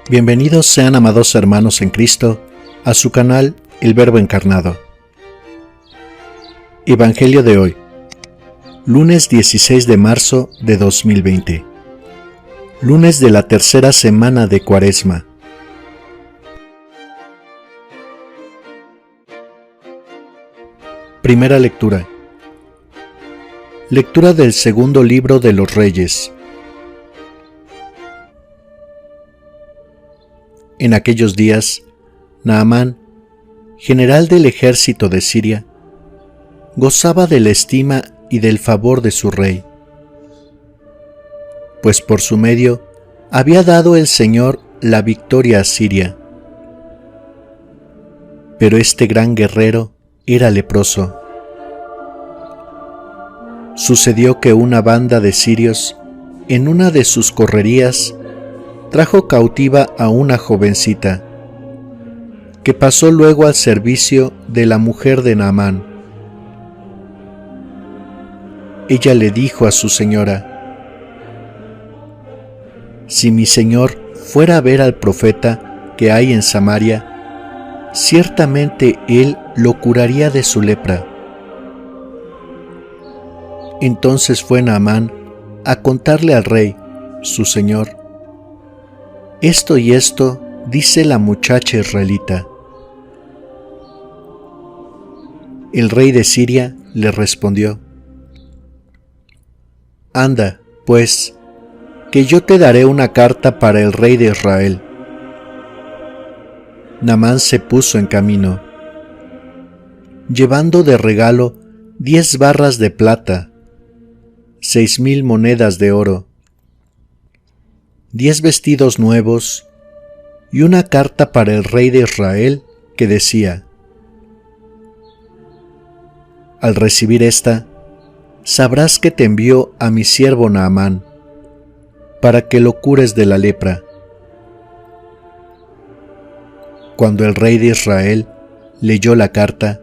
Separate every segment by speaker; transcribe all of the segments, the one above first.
Speaker 1: Bienvenidos sean, amados hermanos en Cristo, a su canal El Verbo Encarnado. Evangelio de hoy, lunes 16 de marzo de 2020, lunes de la tercera semana de Cuaresma. Primera lectura. Lectura del segundo libro de los Reyes. En aquellos días, Naamán, general del ejército de Siria, gozaba de la estima y del favor de su rey, pues por su medio había dado el Señor la victoria a Siria. Pero este gran guerrero era leproso. Sucedió que una banda de sirios, en una de sus correrías, trajo cautiva a una jovencita, que pasó luego al servicio de la mujer de Naamán. Ella le dijo a su señora: «Si mi señor fuera a ver al profeta que hay en Samaria, ciertamente él lo curaría de su lepra». Entonces fue Naamán a contarle al rey, su señor: «Esto y esto dice la muchacha israelita». El rey de Siria le respondió: «Anda, pues, que yo te daré una carta para el rey de Israel». Naamán se puso en camino, llevando de regalo 10 barras de plata, 6,000 monedas de oro, 10 vestidos nuevos y una carta para el rey de Israel que decía: «Al recibir esta, sabrás que te envío a mi siervo Naamán, para que lo cures de la lepra». Cuando el rey de Israel leyó la carta,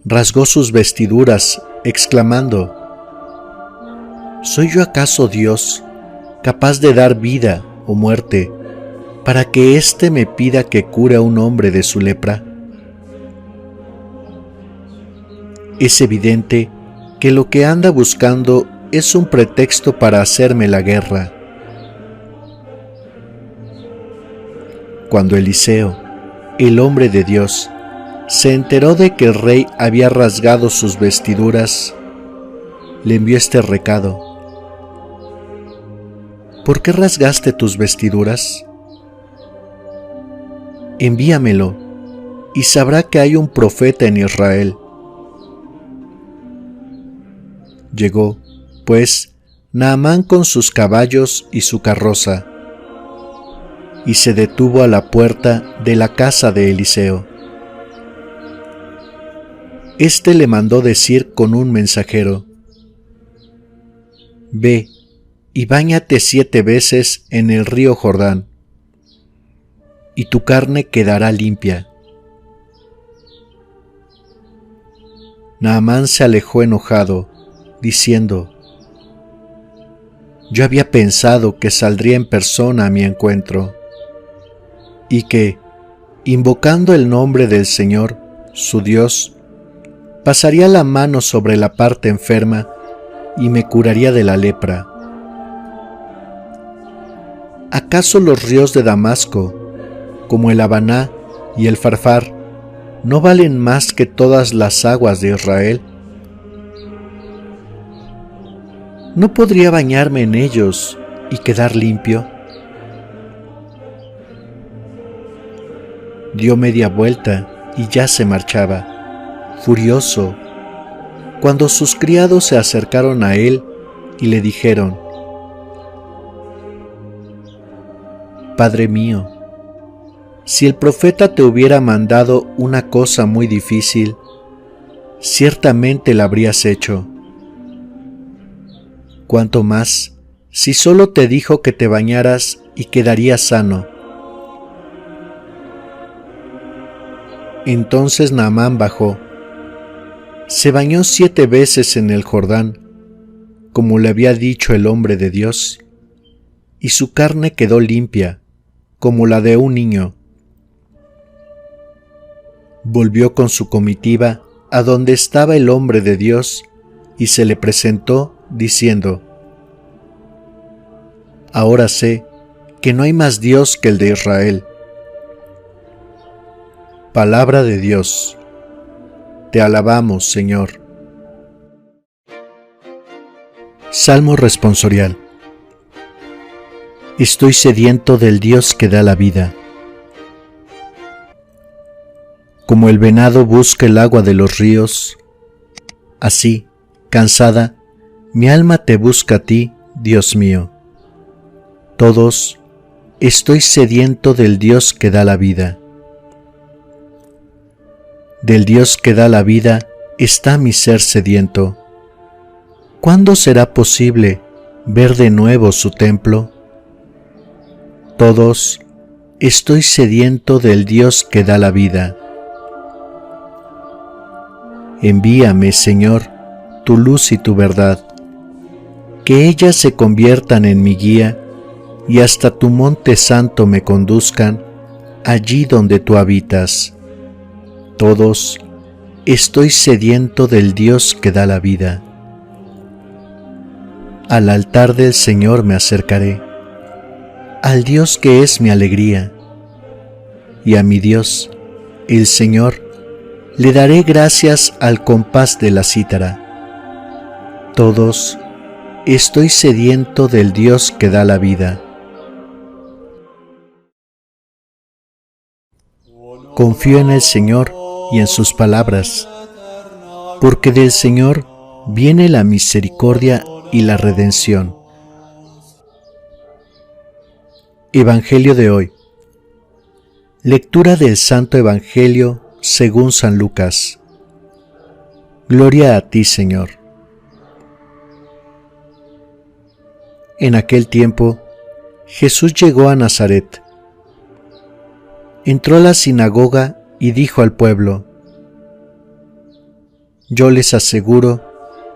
Speaker 1: rasgó sus vestiduras, exclamando: «¿Soy yo acaso Dios, capaz de dar vida o muerte, para que éste me pida que cure a un hombre de su lepra?» Es evidente que lo que anda buscando es un pretexto para hacerme la guerra. Cuando Eliseo, el hombre de Dios, se enteró de que el rey había rasgado sus vestiduras, le envió este recado: «¿Por qué rasgaste tus vestiduras? Envíamelo, y sabrá que hay un profeta en Israel». Llegó, pues, Naamán con sus caballos y su carroza, y se detuvo a la puerta de la casa de Eliseo. Este le mandó decir con un mensajero: «Ve y báñate 7 veces en el río Jordán, y tu carne quedará limpia». Naamán se alejó enojado, diciendo: «Yo había pensado que saldría en persona a mi encuentro, y que, invocando el nombre del Señor, su Dios, pasaría la mano sobre la parte enferma y me curaría de la lepra. ¿Acaso los ríos de Damasco, como el Habaná y el Farfar, no valen más que todas las aguas de Israel? ¿No podría bañarme en ellos y quedar limpio?». Dio media vuelta y ya se marchaba, furioso, cuando sus criados se acercaron a él y le dijeron: «Padre mío, si el profeta te hubiera mandado una cosa muy difícil, ciertamente la habrías hecho. Cuanto más, si solo te dijo que te bañaras y quedarías sano». Entonces Naamán bajó, se bañó 7 veces en el Jordán, como le había dicho el hombre de Dios, y su carne quedó limpia, como la de un niño. Volvió con su comitiva a donde estaba el hombre de Dios y se le presentó diciendo: Ahora sé que no hay más Dios que el de Israel. Palabra de Dios. Te alabamos, Señor. Salmo responsorial. Estoy sediento del Dios que da la vida. Como el venado busca el agua de los ríos, así, cansada, mi alma te busca a ti, Dios mío. Todos, estoy sediento del Dios que da la vida. Del Dios que da la vida está mi ser sediento. ¿Cuándo será posible ver de nuevo su templo? Todos, estoy sediento del Dios que da la vida. Envíame, Señor, tu luz y tu verdad, que ellas se conviertan en mi guía y hasta tu monte santo me conduzcan, allí donde tú habitas. Todos, estoy sediento del Dios que da la vida. Al altar del Señor me acercaré, al Dios que es mi alegría, y a mi Dios, el Señor, le daré gracias al compás de la cítara. Todos, estoy sediento del Dios que da la vida. Confío en el Señor y en sus palabras, porque del Señor viene la misericordia y la redención. Evangelio de hoy. Lectura del Santo Evangelio según San Lucas. Gloria a ti, Señor. En aquel tiempo, Jesús llegó a Nazaret. Entró a la sinagoga y dijo al pueblo: Yo les aseguro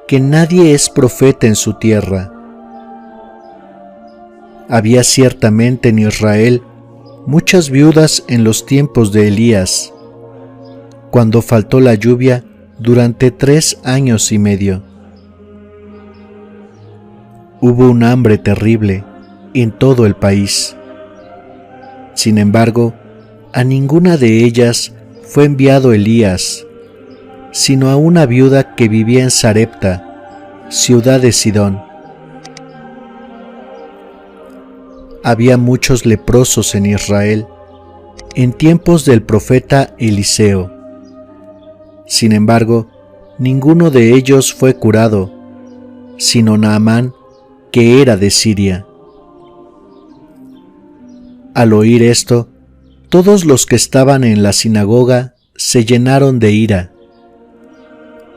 Speaker 1: que nadie es profeta en su tierra. Había ciertamente en Israel muchas viudas en los tiempos de Elías, cuando faltó la lluvia durante 3 años y medio. Hubo un hambre terrible en todo el país. Sin embargo, a ninguna de ellas fue enviado Elías, sino a una viuda que vivía en Sarepta, ciudad de Sidón. Había muchos leprosos en Israel en tiempos del profeta Eliseo. Sin embargo, ninguno de ellos fue curado, sino Naamán, que era de Siria. Al oír esto, todos los que estaban en la sinagoga se llenaron de ira,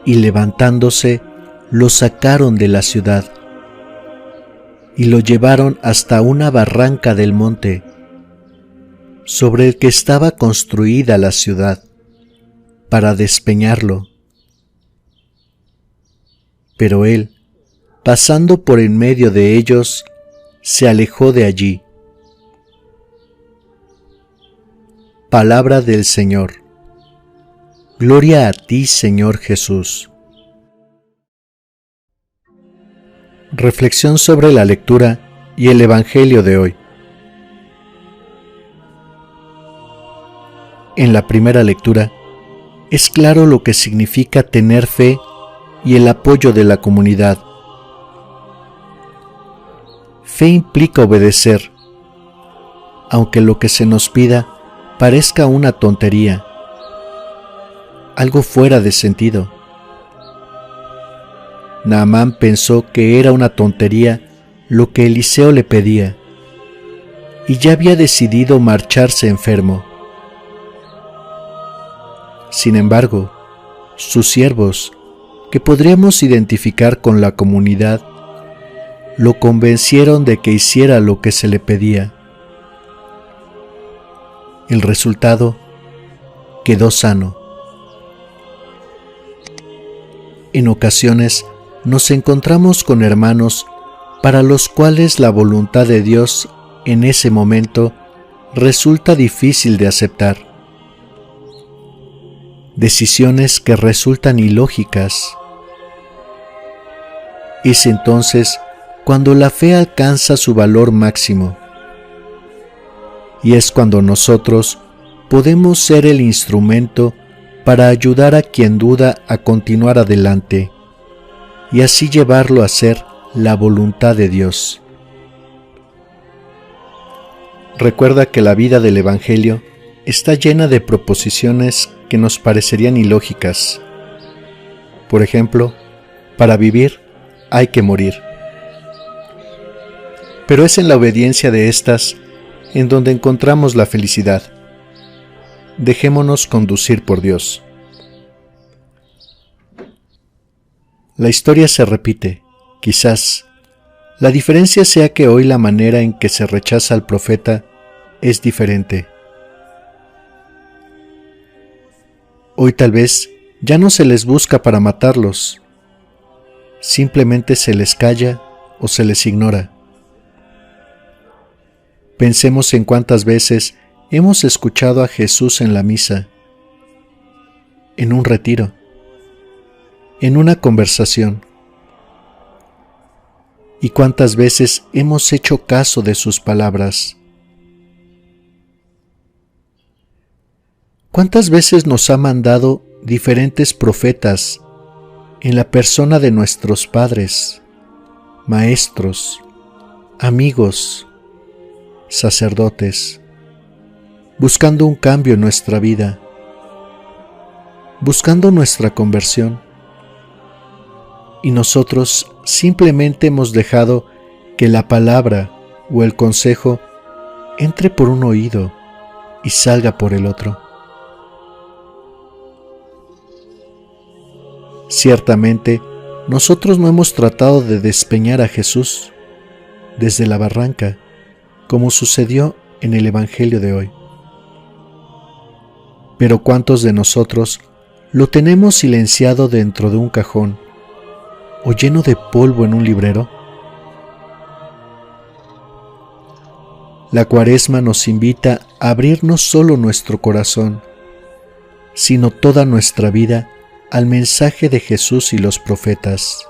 Speaker 1: y levantándose, lo sacaron de la ciudad, y lo llevaron hasta una barranca del monte, sobre el que estaba construida la ciudad, para despeñarlo. Pero él, pasando por en medio de ellos, se alejó de allí. Palabra del Señor. Gloria a ti, Señor Jesús. Reflexión sobre la lectura y el Evangelio de hoy. En la primera lectura, es claro lo que significa tener fe y el apoyo de la comunidad. Fe implica obedecer, aunque lo que se nos pida parezca una tontería, algo fuera de sentido. Naamán pensó que era una tontería lo que Eliseo le pedía, y ya había decidido marcharse enfermo. Sin embargo, sus siervos, que podríamos identificar con la comunidad, lo convencieron de que hiciera lo que se le pedía. El resultado, quedó sano. En ocasiones nos encontramos con hermanos para los cuales la voluntad de Dios en ese momento resulta difícil de aceptar. Decisiones que resultan ilógicas. Es entonces cuando la fe alcanza su valor máximo. Y es cuando nosotros podemos ser el instrumento para ayudar a quien duda a continuar adelante y así llevarlo a ser la voluntad de Dios. Recuerda que la vida del Evangelio está llena de proposiciones que nos parecerían ilógicas. Por ejemplo, para vivir hay que morir. Pero es en la obediencia de estas en donde encontramos la felicidad. Dejémonos conducir por Dios. La historia se repite, quizás. La diferencia sea que hoy la manera en que se rechaza al profeta es diferente. Hoy tal vez ya no se les busca para matarlos, simplemente se les calla o se les ignora. Pensemos en cuántas veces hemos escuchado a Jesús en la misa, en un retiro, en una conversación, y cuántas veces hemos hecho caso de sus palabras. ¿Cuántas veces nos ha mandado diferentes profetas en la persona de nuestros padres, maestros, amigos, sacerdotes, buscando un cambio en nuestra vida, buscando nuestra conversión? Y nosotros simplemente hemos dejado que la palabra o el consejo entre por un oído y salga por el otro. Ciertamente, nosotros no hemos tratado de despeñar a Jesús desde la barranca, como sucedió en el Evangelio de hoy. Pero ¿cuántos de nosotros lo tenemos silenciado dentro de un cajón o lleno de polvo en un librero? La Cuaresma nos invita a abrir no solo nuestro corazón, sino toda nuestra vida al mensaje de Jesús y los profetas,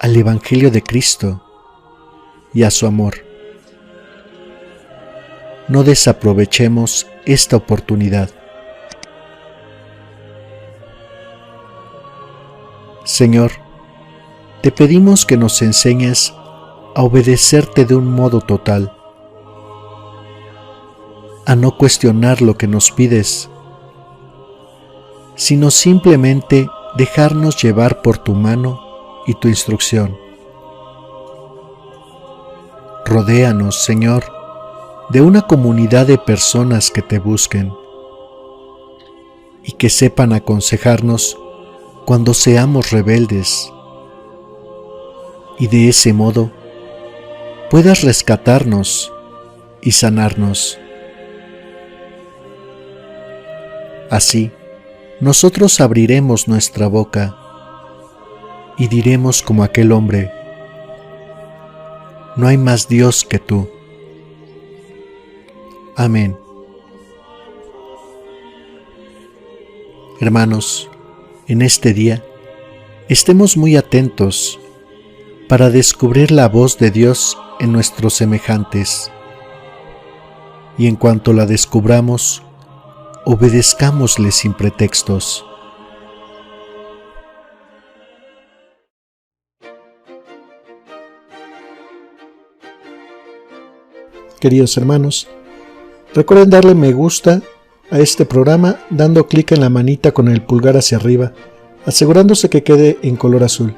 Speaker 1: al Evangelio de Cristo y a su amor. No desaprovechemos esta oportunidad. Señor, te pedimos que nos enseñes a obedecerte de un modo total, a no cuestionar lo que nos pides, sino simplemente dejarnos llevar por tu mano y tu instrucción. Rodéanos, Señor, de una comunidad de personas que te busquen y que sepan aconsejarnos cuando seamos rebeldes, y de ese modo puedas rescatarnos y sanarnos. Así, nosotros abriremos nuestra boca y diremos como aquel hombre: no hay más Dios que tú. Amén. Hermanos, en este día, estemos muy atentos para descubrir la voz de Dios en nuestros semejantes, y en cuanto la descubramos, obedezcámosle sin pretextos. Queridos hermanos, recuerden darle me gusta a este programa dando clic en la manita con el pulgar hacia arriba, asegurándose que quede en color azul.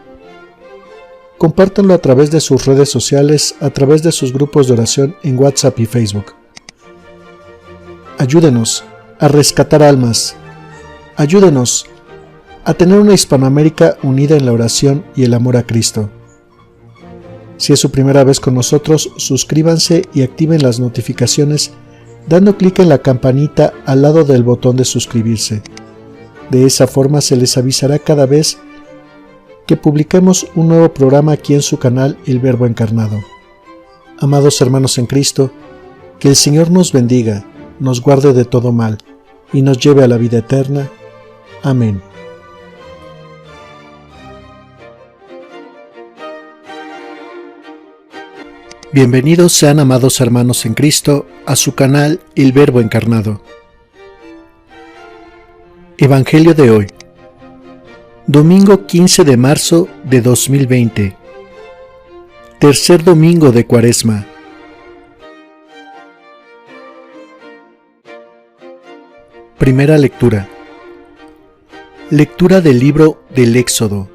Speaker 1: Compártanlo a través de sus redes sociales, a través de sus grupos de oración en WhatsApp y Facebook. Ayúdenos a rescatar almas. Ayúdenos a tener una Hispanoamérica unida en la oración y el amor a Cristo. Si es su primera vez con nosotros, suscríbanse y activen las notificaciones dando clic en la campanita al lado del botón de suscribirse. De esa forma se les avisará cada vez que publiquemos un nuevo programa aquí en su canal El Verbo Encarnado. Amados hermanos en Cristo, Que el Señor nos bendiga, nos guarde de todo mal y nos lleve a la vida eterna. Amén. Bienvenidos sean, amados hermanos en Cristo, a su canal El Verbo Encarnado. Evangelio de hoy, domingo 15 de marzo de 2020, tercer domingo de Cuaresma. Primera lectura. Lectura del libro del Éxodo.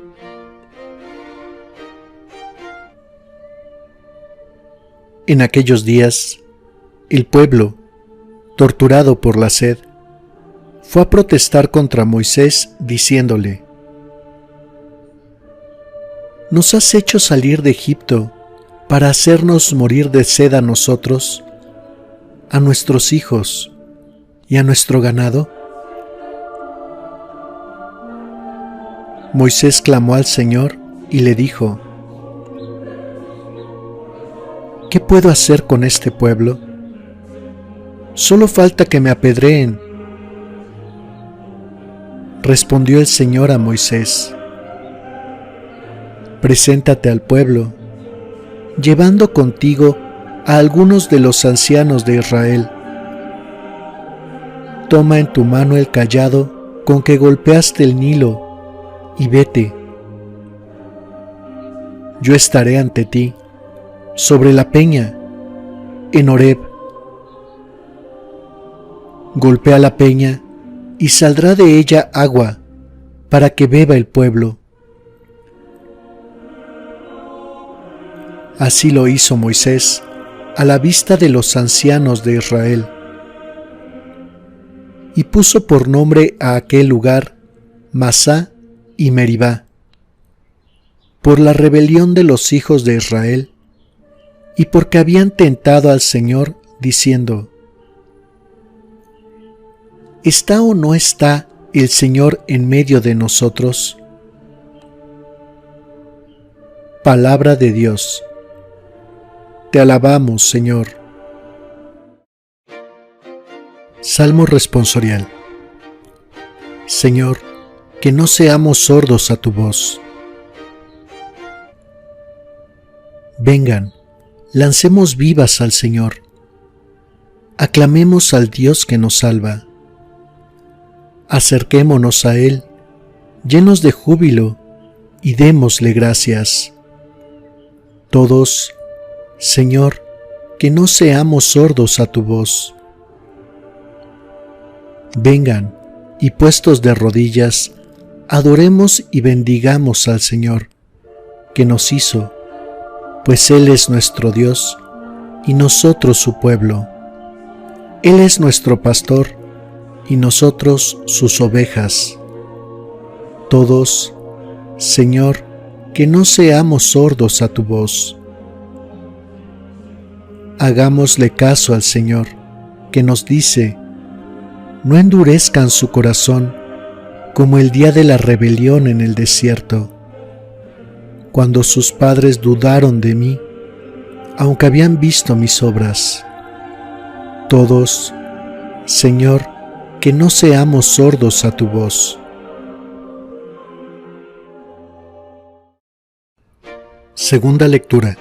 Speaker 1: En aquellos días, el pueblo, torturado por la sed, fue a protestar contra Moisés, diciéndole: ¿Nos has hecho salir de Egipto para hacernos morir de sed a nosotros, a nuestros hijos y a nuestro ganado? Moisés clamó al Señor y le dijo: ¿Qué puedo hacer con este pueblo? Solo falta que me apedreen. Respondió el Señor a Moisés: Preséntate al pueblo, llevando contigo a algunos de los ancianos de Israel. Toma en tu mano el cayado con que golpeaste el Nilo y vete. Yo estaré ante ti, sobre la peña, en Horeb. Golpea la peña y saldrá de ella agua para que beba el pueblo. Así lo hizo Moisés a la vista de los ancianos de Israel, y puso por nombre a aquel lugar Masá y Meribá, por la rebelión de los hijos de Israel, y porque habían tentado al Señor, diciendo: ¿Está o no está el Señor en medio de nosotros? Palabra de Dios. Te alabamos, Señor. Salmo responsorial. Señor, que no seamos sordos a tu voz. Vengan, lancemos vivas al Señor. Aclamemos al Dios que nos salva. Acerquémonos a Él, llenos de júbilo, y démosle gracias. Todos, Señor, que no seamos sordos a tu voz. Vengan, y puestos de rodillas, adoremos y bendigamos al Señor, que nos hizo, pues Él es nuestro Dios, y nosotros su pueblo. Él es nuestro pastor, y nosotros sus ovejas. Todos, Señor, que no seamos sordos a tu voz. Hagámosle caso al Señor, que nos dice: no endurezcan su corazón como el día de la rebelión en el desierto, cuando sus padres dudaron de mí, aunque habían visto mis obras. Todos, Señor, que no seamos sordos a tu voz. Segunda lectura.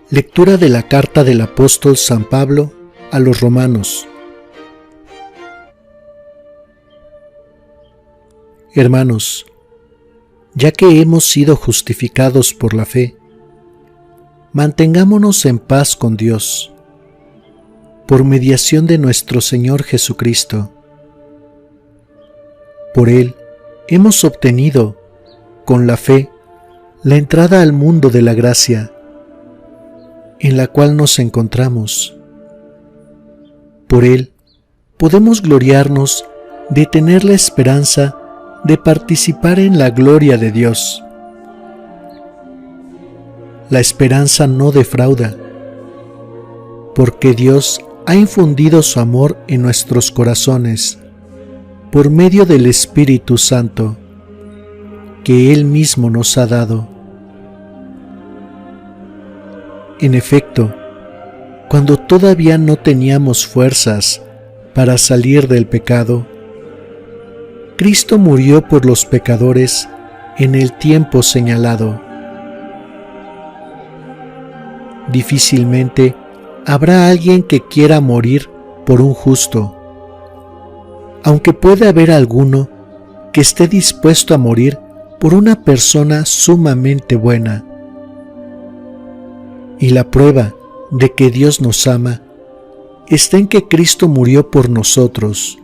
Speaker 1: Lectura de la carta del apóstol San Pablo a los Romanos. Hermanos, ya que hemos sido justificados por la fe, mantengámonos en paz con Dios, por mediación de nuestro Señor Jesucristo. Por Él hemos obtenido, con la fe, la entrada al mundo de la gracia, en la cual nos encontramos. Por Él podemos gloriarnos de tener la esperanza de participar en la gloria de Dios. La esperanza no defrauda, porque Dios ha infundido su amor en nuestros corazones por medio del Espíritu Santo, que Él mismo nos ha dado. En efecto, cuando todavía no teníamos fuerzas para salir del pecado, Cristo murió por los pecadores en el tiempo señalado. Difícilmente habrá alguien que quiera morir por un justo, aunque puede haber alguno que esté dispuesto a morir por una persona sumamente buena. Y la prueba de que Dios nos ama está en que Cristo murió por nosotros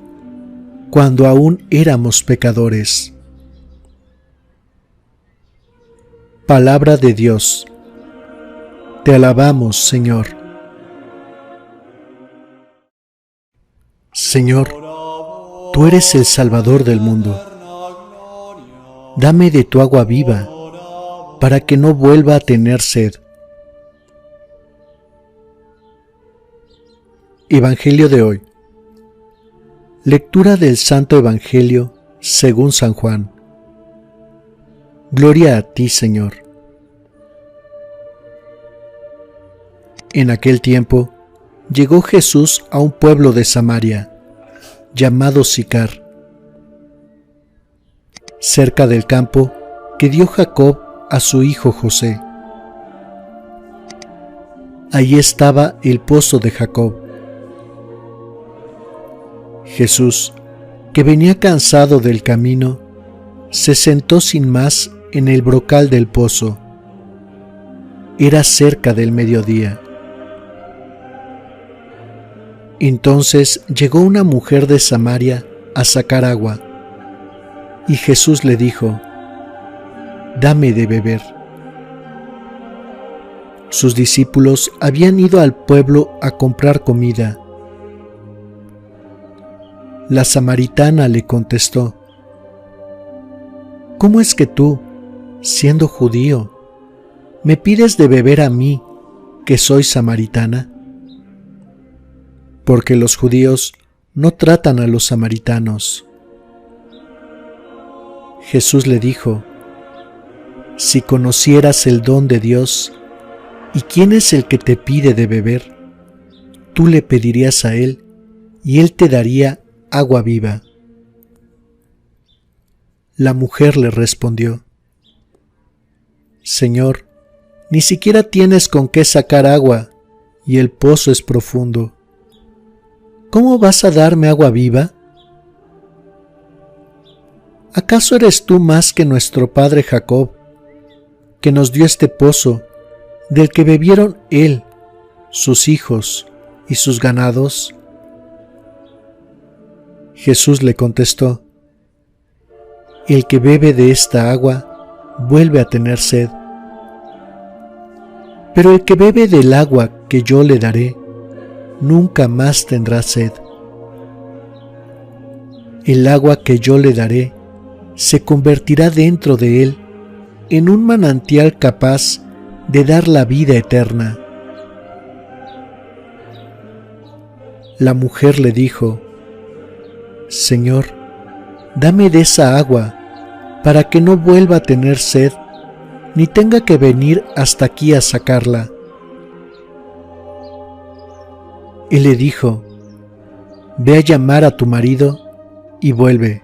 Speaker 1: cuando aún éramos pecadores. Palabra de Dios. Te alabamos, Señor. Señor, tú eres el Salvador del mundo. Dame de tu agua viva, para que no vuelva a tener sed. Evangelio de hoy. Lectura del Santo Evangelio según San Juan. Gloria a ti, Señor. En aquel tiempo, llegó Jesús a un pueblo de Samaria, llamado Sicar, cerca del campo que dio Jacob a su hijo José. Allí estaba el pozo de Jacob. Jesús, que venía cansado del camino, se sentó sin más en el brocal del pozo. Era cerca del mediodía. Entonces llegó una mujer de Samaria a sacar agua, y Jesús le dijo: «Dame de beber». Sus discípulos habían ido al pueblo a comprar comida. La samaritana le contestó: «¿Cómo es que tú, siendo judío, me pides de beber a mí, que soy samaritana?» Porque los judíos no tratan a los samaritanos. Jesús le dijo: «Si conocieras el don de Dios y quién es el que te pide de beber, tú le pedirías a él y él te daría agua viva». La mujer le respondió: «Señor, ni siquiera tienes con qué sacar agua y el pozo es profundo. ¿Cómo vas a darme agua viva? ¿Acaso eres tú más que nuestro padre Jacob, que nos dio este pozo, del que bebieron él, sus hijos y sus ganados?» Jesús le contestó: «El que bebe de esta agua vuelve a tener sed. Pero el que bebe del agua que yo le daré, nunca más tendrá sed. El agua que yo le daré se convertirá dentro de él en un manantial capaz de dar la vida eterna». La mujer le dijo: «Señor, dame de esa agua, para que no vuelva a tener sed, ni tenga que venir hasta aquí a sacarla». Él le dijo: «Ve a llamar a tu marido y vuelve».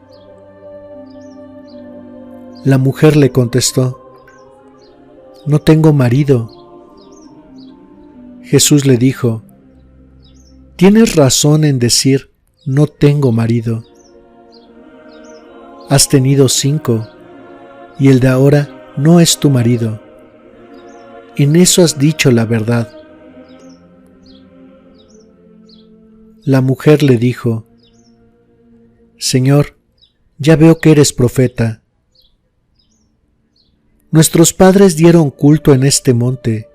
Speaker 1: La mujer le contestó: «No tengo marido». Jesús le dijo: «Tienes razón en decir, no tengo marido. Has tenido 5, y el de ahora no es tu marido. En eso has dicho la verdad». La mujer le dijo: «Señor, ya veo que eres profeta. Nuestros padres dieron culto en este monte,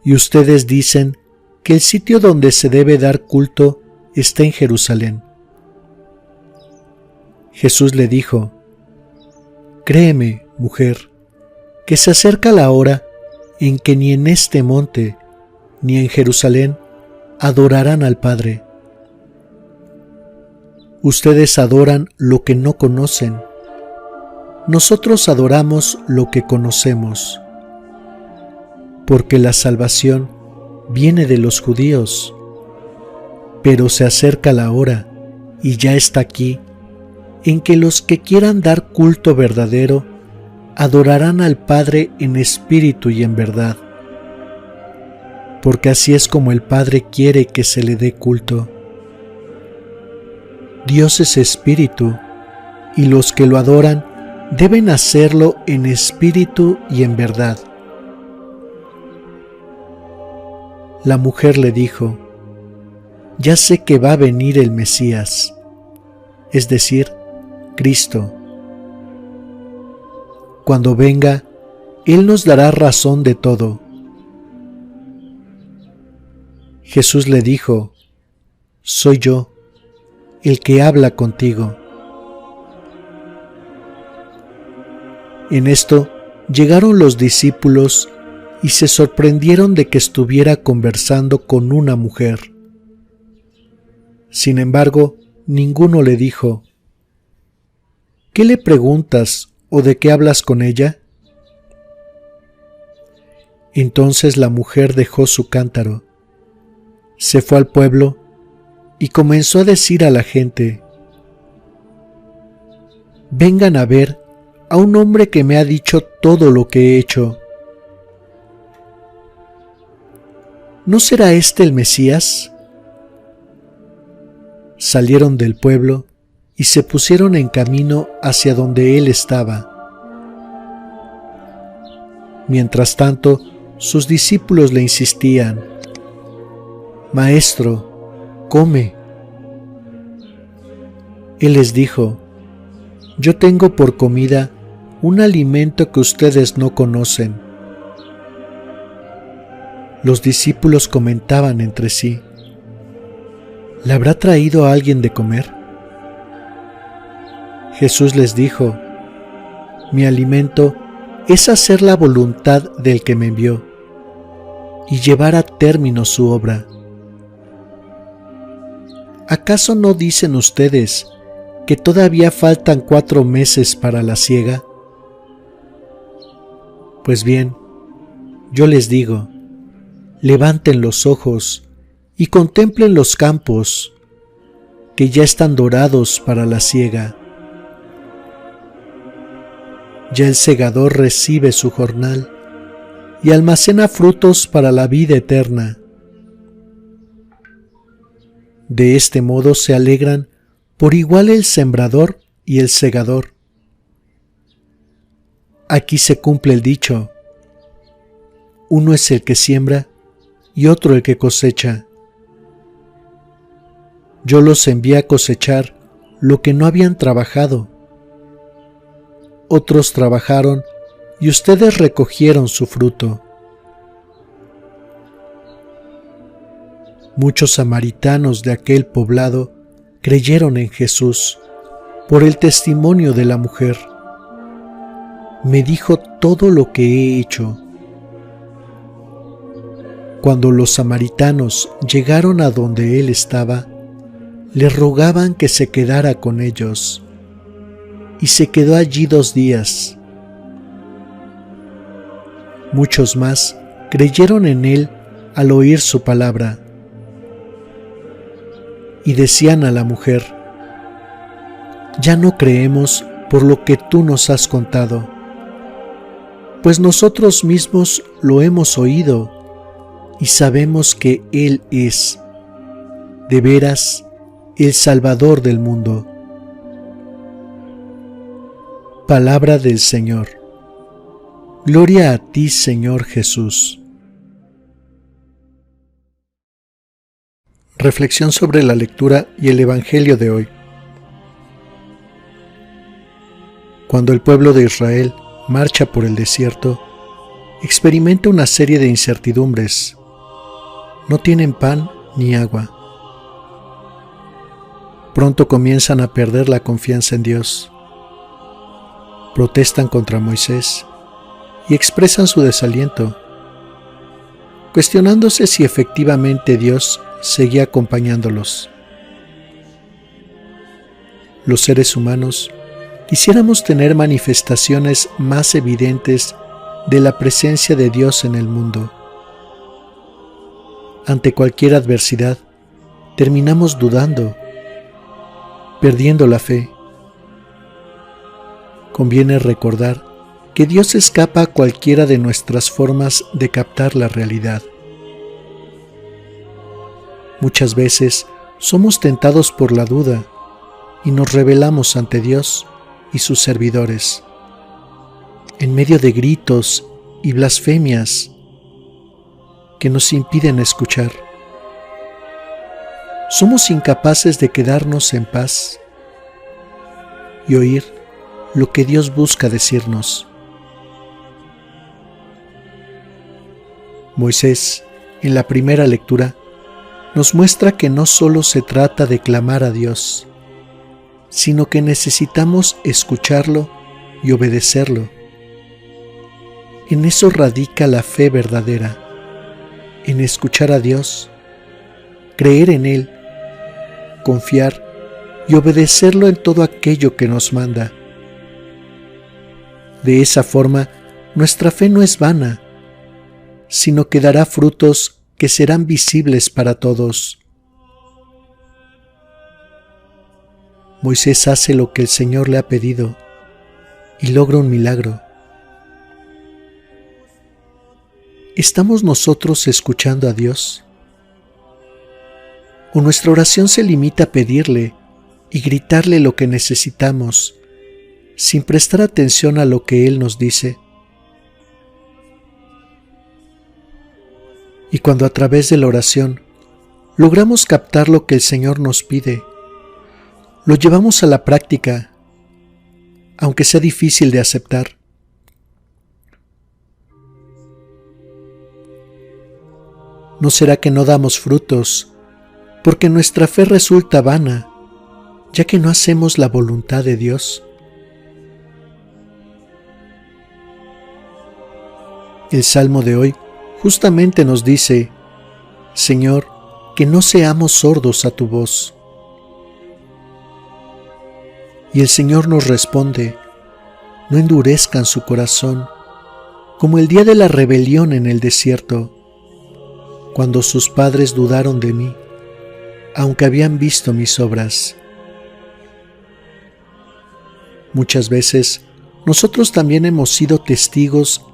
Speaker 1: y ustedes dicen que el sitio donde se debe dar culto está en Jerusalén». Jesús le dijo: «Créeme, mujer, que se acerca la hora en que ni en este monte ni en Jerusalén adorarán al Padre. Ustedes adoran lo que no conocen. Nosotros adoramos lo que conocemos, porque la salvación viene de los judíos, pero se acerca la hora, y ya está aquí, en que los que quieran dar culto verdadero adorarán al Padre en espíritu y en verdad, porque así es como el Padre quiere que se le dé culto. Dios es espíritu, y los que lo adoran deben hacerlo en espíritu y en verdad. La mujer le dijo: ya sé que va a venir el Mesías, es decir, Cristo. Cuando venga, Él nos dará razón de todo. Jesús le dijo: soy yo, el que habla contigo. En esto llegaron los discípulos y se sorprendieron de que estuviera conversando con una mujer. Sin embargo, ninguno le dijo: ¿qué le preguntas o de qué hablas con ella? Entonces la mujer dejó su cántaro, se fue al pueblo y comenzó a decir a la gente: vengan a ver a un hombre que me ha dicho todo lo que he hecho. ¿No será este el Mesías? Salieron del pueblo y se pusieron en camino hacia donde él estaba. Mientras tanto, sus discípulos le insistían: Maestro, come. Él les dijo: yo tengo por comida un alimento que ustedes no conocen. Los discípulos comentaban entre sí: ¿le habrá traído a alguien de comer? Jesús les dijo: mi alimento es hacer la voluntad del que me envió y llevar a término su obra. ¿Acaso no dicen ustedes que todavía faltan 4 meses para la siega? Pues bien, yo les digo: levanten los ojos y contemplen los campos, que ya están dorados para la siega. Ya el segador recibe su jornal y almacena frutos para la vida eterna. De este modo se alegran por igual el sembrador y el segador. Aquí se cumple el dicho: uno es el que siembra y otro el que cosecha. Yo los envié a cosechar lo que no habían trabajado. Otros trabajaron y ustedes recogieron su fruto. Muchos samaritanos de aquel poblado creyeron en Jesús por el testimonio de la mujer. Me dijo todo lo que he hecho. Cuando los samaritanos llegaron a donde él estaba, le rogaban que se quedara con ellos, y se quedó allí 2 días. Muchos más creyeron en él al oír su palabra, y decían a la mujer: ya no creemos por lo que tú nos has contado, pues nosotros mismos lo hemos oído y sabemos que Él es, de veras, el Salvador del mundo. Palabra del Señor. Gloria a ti, Señor Jesús. Reflexión sobre la lectura y el Evangelio de hoy. Cuando el pueblo de Israel marcha por el desierto, experimenta una serie de incertidumbres. No tienen pan ni agua. Pronto comienzan a perder la confianza en Dios. Protestan contra Moisés y expresan su desaliento, cuestionándose si efectivamente Dios seguía acompañándolos. Los seres humanos quisiéramos tener manifestaciones más evidentes de la presencia de Dios en el mundo. ante cualquier adversidad, terminamos dudando, perdiendo la fe. Conviene recordar que Dios escapa a cualquiera de nuestras formas de captar la realidad. Muchas veces somos tentados por la duda y nos rebelamos ante Dios y sus servidores, en medio de gritos y blasfemias que nos impiden escuchar. Somos incapaces de quedarnos en paz y oír lo que Dios busca decirnos. Moisés, en la primera lectura, nos muestra que no solo se trata de clamar a Dios, sino que necesitamos escucharlo y obedecerlo. En eso radica la fe verdadera, en escuchar a Dios, creer en Él, confiar y obedecerlo en todo aquello que nos manda. De esa forma, nuestra fe no es vana, sino que dará frutos que serán visibles para todos. Moisés hace lo que el Señor le ha pedido y logra un milagro. ¿Estamos nosotros escuchando a Dios? ¿O nuestra oración se limita a pedirle y gritarle lo que necesitamos, sin prestar atención a lo que Él nos dice? Y cuando a través de la oración logramos captar lo que el Señor nos pide, lo llevamos a la práctica, aunque sea difícil de aceptar. ¿No será que no damos frutos porque nuestra fe resulta vana, ya que no hacemos la voluntad de Dios? El Salmo de hoy justamente nos dice: Señor, que no seamos sordos a tu voz. Y el Señor nos responde: no endurezcan su corazón, como el día de la rebelión en el desierto, cuando sus padres dudaron de mí, aunque habían visto mis obras. Muchas veces nosotros también hemos sido testigos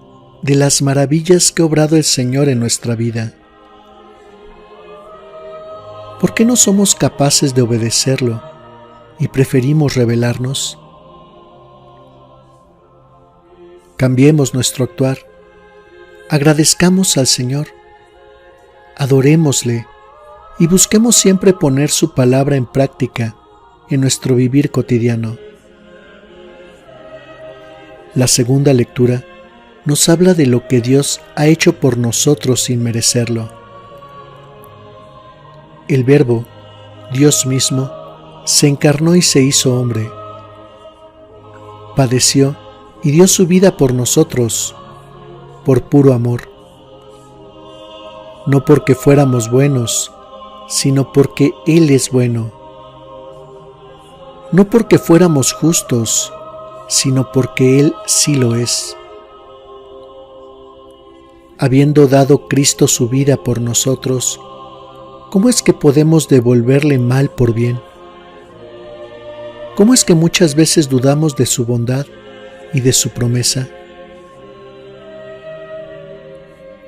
Speaker 1: de las maravillas que ha obrado el Señor en nuestra vida. ¿Por qué no somos capaces de obedecerlo y preferimos rebelarnos? Cambiemos nuestro actuar, agradezcamos al Señor, adorémosle y busquemos siempre poner su palabra en práctica en nuestro vivir cotidiano. La segunda lectura nos habla de lo que Dios ha hecho por nosotros sin merecerlo. El Verbo, Dios mismo, se encarnó y se hizo hombre. Padeció y dio su vida por nosotros, por puro amor. No porque fuéramos buenos, sino porque Él es bueno. No porque fuéramos justos, sino porque Él sí lo es. Habiendo dado Cristo su vida por nosotros, ¿cómo es que podemos devolverle mal por bien? ¿Cómo es que muchas veces dudamos de su bondad y de su promesa?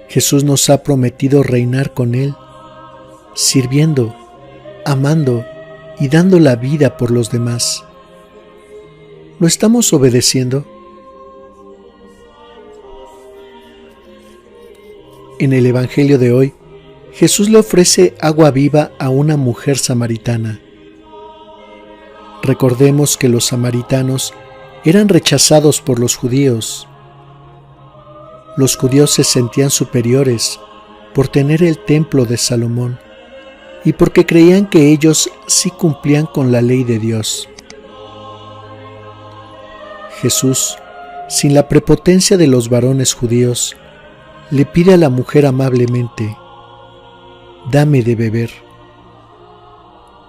Speaker 1: Jesús nos ha prometido reinar con Él, sirviendo, amando y dando la vida por los demás. ¿Lo estamos obedeciendo? En el Evangelio de hoy, Jesús le ofrece agua viva a una mujer samaritana. Recordemos que los samaritanos eran rechazados por los judíos. Los judíos se sentían superiores por tener el templo de Salomón y porque creían que ellos sí cumplían con la ley de Dios. Jesús, sin la prepotencia de los varones judíos, le pide a la mujer amablemente: dame de beber.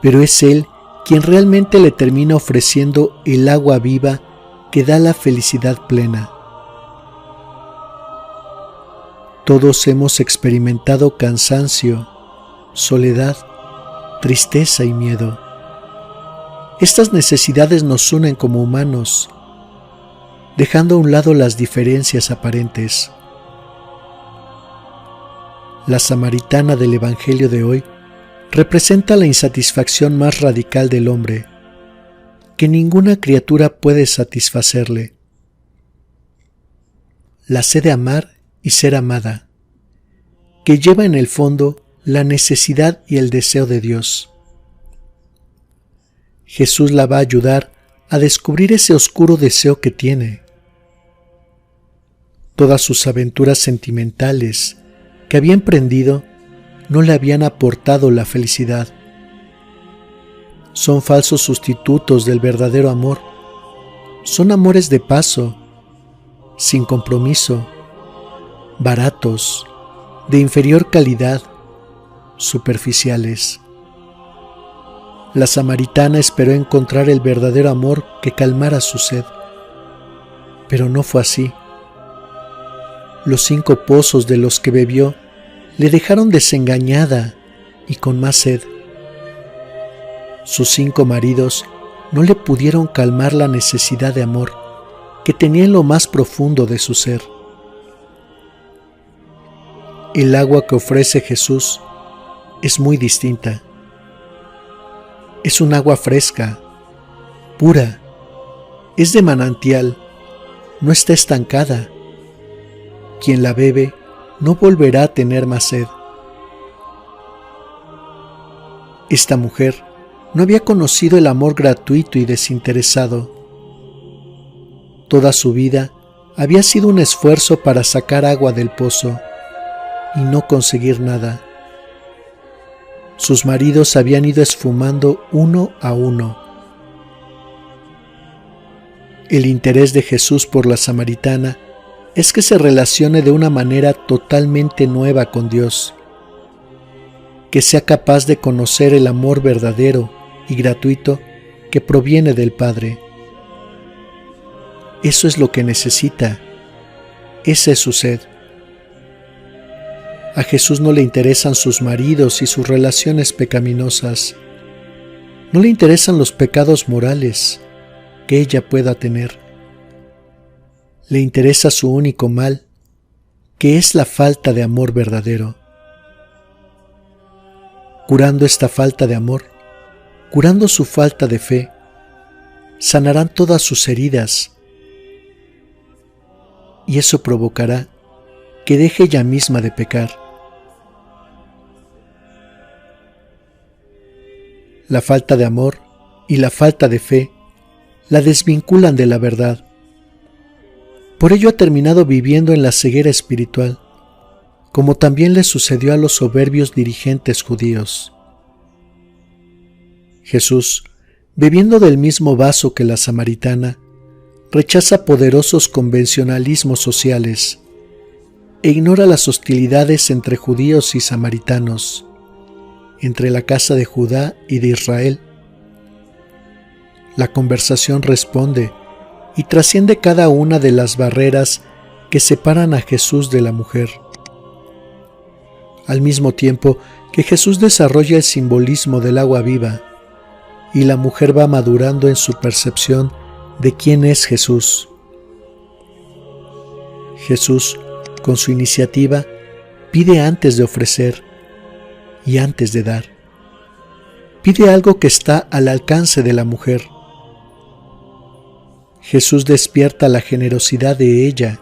Speaker 1: Pero es Él quien realmente le termina ofreciendo el agua viva que da la felicidad plena. Todos hemos experimentado cansancio, soledad, tristeza y miedo. Estas necesidades nos unen como humanos, dejando a un lado las diferencias aparentes. La samaritana del Evangelio de hoy representa la insatisfacción más radical del hombre, que ninguna criatura puede satisfacerle. La sed de amar y ser amada, que lleva en el fondo la necesidad y el deseo de Dios. Jesús la va a ayudar a descubrir ese oscuro deseo que tiene. Todas sus aventuras sentimentales que había emprendido no le habían aportado la felicidad. Son falsos sustitutos del verdadero amor. Son amores de paso, sin compromiso, baratos, de inferior calidad, superficiales. La samaritana esperó encontrar el verdadero amor que calmara su sed, pero no fue así. Los 5 pozos de los que bebió le dejaron desengañada y con más sed. Sus 5 maridos no le pudieron calmar la necesidad de amor que tenía en lo más profundo de su ser. El agua que ofrece Jesús es muy distinta. Es un agua fresca, pura, es de manantial, no está estancada. Quien la bebe no volverá a tener más sed. Esta mujer no había conocido el amor gratuito y desinteresado. Toda su vida había sido un esfuerzo para sacar agua del pozo y no conseguir nada. Sus maridos habían ido esfumando uno a uno. El interés de Jesús por la samaritana es que se relacione de una manera totalmente nueva con Dios, que sea capaz de conocer el amor verdadero y gratuito que proviene del Padre. Eso es lo que necesita, esa es su sed. A Jesús no le interesan sus maridos y sus relaciones pecaminosas, no le interesan los pecados morales que ella pueda tener. Le interesa su único mal, que es la falta de amor verdadero. Curando esta falta de amor, curando su falta de fe, sanarán todas sus heridas, y eso provocará que deje ella misma de pecar. La falta de amor y la falta de fe la desvinculan de la verdad. Por ello ha terminado viviendo en la ceguera espiritual, como también le sucedió a los soberbios dirigentes judíos. Jesús, bebiendo del mismo vaso que la samaritana, rechaza poderosos convencionalismos sociales e ignora las hostilidades entre judíos y samaritanos, entre la casa de Judá y de Israel. La conversación responde y trasciende cada una de las barreras que separan a Jesús de la mujer. Al mismo tiempo que Jesús desarrolla el simbolismo del agua viva, y la mujer va madurando en su percepción de quién es Jesús. Jesús, con su iniciativa, pide antes de ofrecer y antes de dar. Pide algo que está al alcance de la mujer. Jesús despierta la generosidad de ella,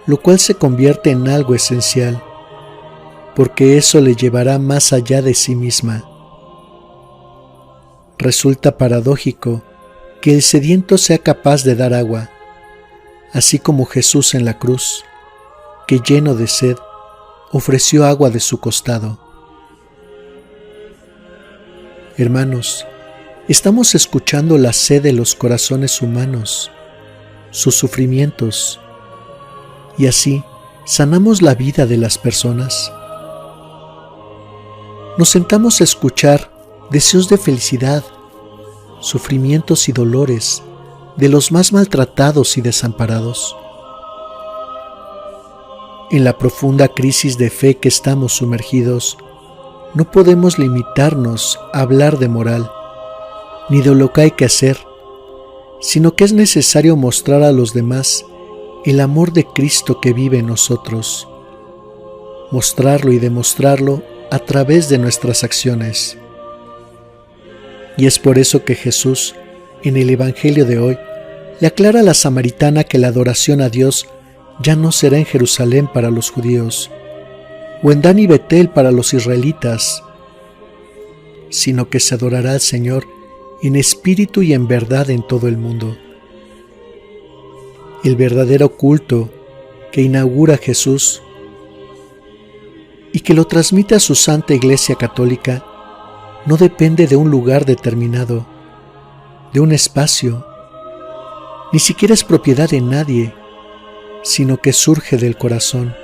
Speaker 1: lo cual se convierte en algo esencial, porque eso le llevará más allá de sí misma. Resulta paradójico que el sediento sea capaz de dar agua, así como Jesús en la cruz, que lleno de sed, ofreció agua de su costado. Hermanos, estamos escuchando la sed de los corazones humanos, sus sufrimientos, y así sanamos la vida de las personas. Nos sentamos a escuchar deseos de felicidad, sufrimientos y dolores de los más maltratados y desamparados. En la profunda crisis de fe que estamos sumergidos, no podemos limitarnos a hablar de moral, ni de lo que hay que hacer, sino que es necesario mostrar a los demás el amor de Cristo que vive en nosotros, mostrarlo y demostrarlo a través de nuestras acciones. Y es por eso que Jesús, en el Evangelio de hoy, le aclara a la samaritana que la adoración a Dios ya no será en Jerusalén para los judíos, o en Dan y Betel para los israelitas, sino que se adorará al Señor en espíritu y en verdad en todo el mundo. El verdadero culto que inaugura Jesús y que lo transmite a su Santa Iglesia Católica no depende de un lugar determinado, de un espacio, ni siquiera es propiedad de nadie, sino que surge del corazón.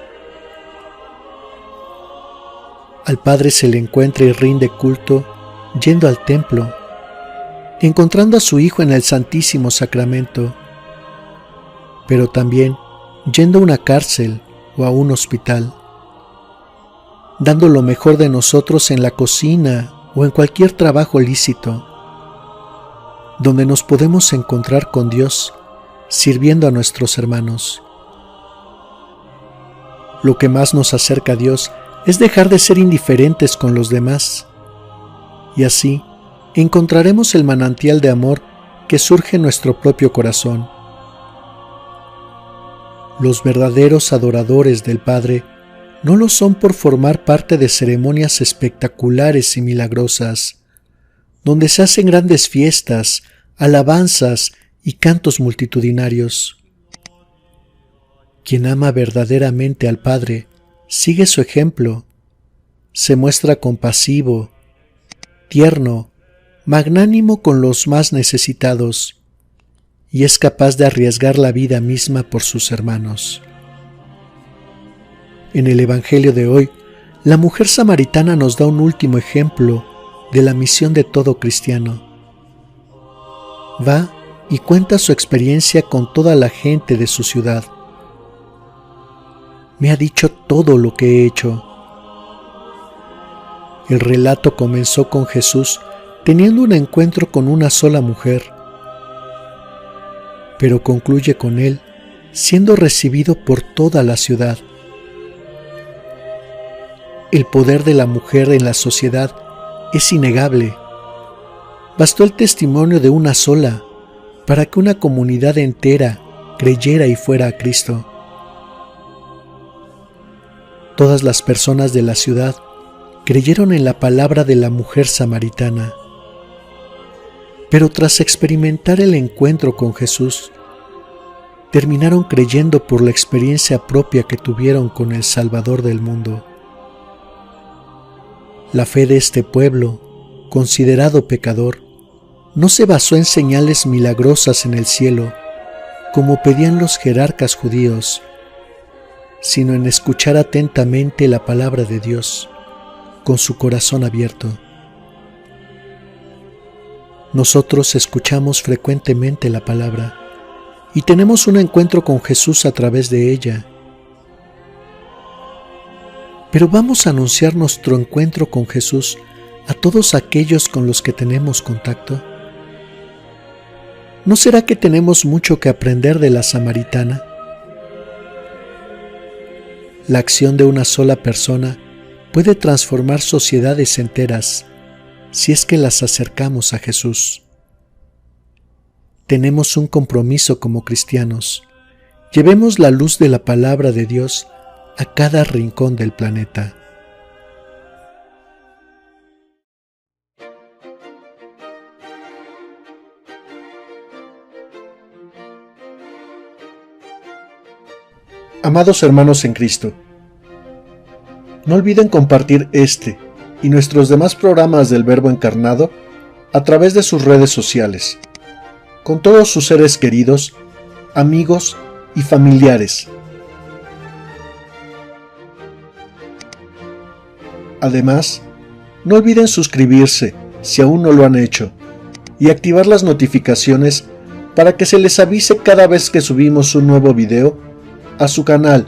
Speaker 1: Al Padre se le encuentra y rinde culto yendo al templo, encontrando a su Hijo en el Santísimo Sacramento, pero también yendo a una cárcel o a un hospital, dando lo mejor de nosotros en la cocina o en cualquier trabajo lícito, donde nos podemos encontrar con Dios sirviendo a nuestros hermanos. Lo que más nos acerca a Dios es dejar de ser indiferentes con los demás, y así encontraremos el manantial de amor que surge en nuestro propio corazón. Los verdaderos adoradores del Padre no lo son por formar parte de ceremonias espectaculares y milagrosas, donde se hacen grandes fiestas, alabanzas y cantos multitudinarios. Quien ama verdaderamente al Padre sigue su ejemplo, se muestra compasivo, tierno, magnánimo con los más necesitados, y es capaz de arriesgar la vida misma por sus hermanos. En el Evangelio de hoy, la mujer samaritana nos da un último ejemplo de la misión de todo cristiano. Va y cuenta su experiencia con toda la gente de su ciudad. Me ha dicho todo lo que he hecho. El relato comenzó con Jesús teniendo un encuentro con una sola mujer, pero concluye con él siendo recibido por toda la ciudad. El poder de la mujer en la sociedad es innegable. Bastó el testimonio de una sola para que una comunidad entera creyera y fuera a Cristo. Todas las personas de la ciudad creyeron en la palabra de la mujer samaritana. Pero tras experimentar el encuentro con Jesús, terminaron creyendo por la experiencia propia que tuvieron con el Salvador del mundo. La fe de este pueblo, considerado pecador, no se basó en señales milagrosas en el cielo, como pedían los jerarcas judíos, sino en escuchar atentamente la palabra de Dios, con su corazón abierto. Nosotros escuchamos frecuentemente la palabra y tenemos un encuentro con Jesús a través de ella. Pero vamos a anunciar nuestro encuentro con Jesús a todos aquellos con los que tenemos contacto. ¿No será que tenemos mucho que aprender de la samaritana? La acción de una sola persona puede transformar sociedades enteras si es que las acercamos a Jesús. Tenemos un compromiso como cristianos. Llevemos la luz de la palabra de Dios a cada rincón del planeta.
Speaker 2: Amados hermanos en Cristo, no olviden compartir este y nuestros demás programas del Verbo Encarnado a través de sus redes sociales, con todos sus seres queridos, amigos y familiares. Además, no olviden suscribirse si aún no lo han hecho y activar las notificaciones para que se les avise cada vez que subimos un nuevo video a su canal,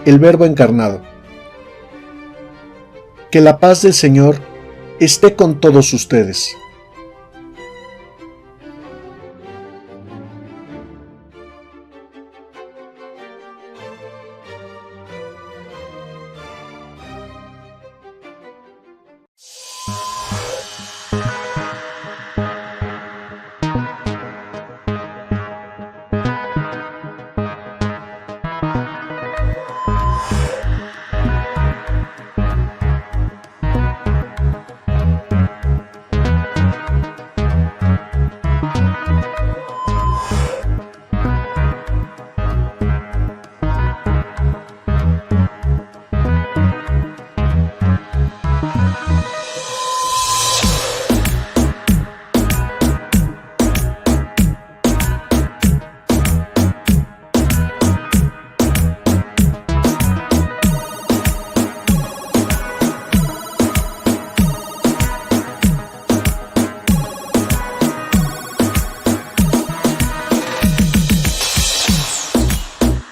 Speaker 2: El Verbo Encarnado. Que la paz del Señor esté con todos ustedes.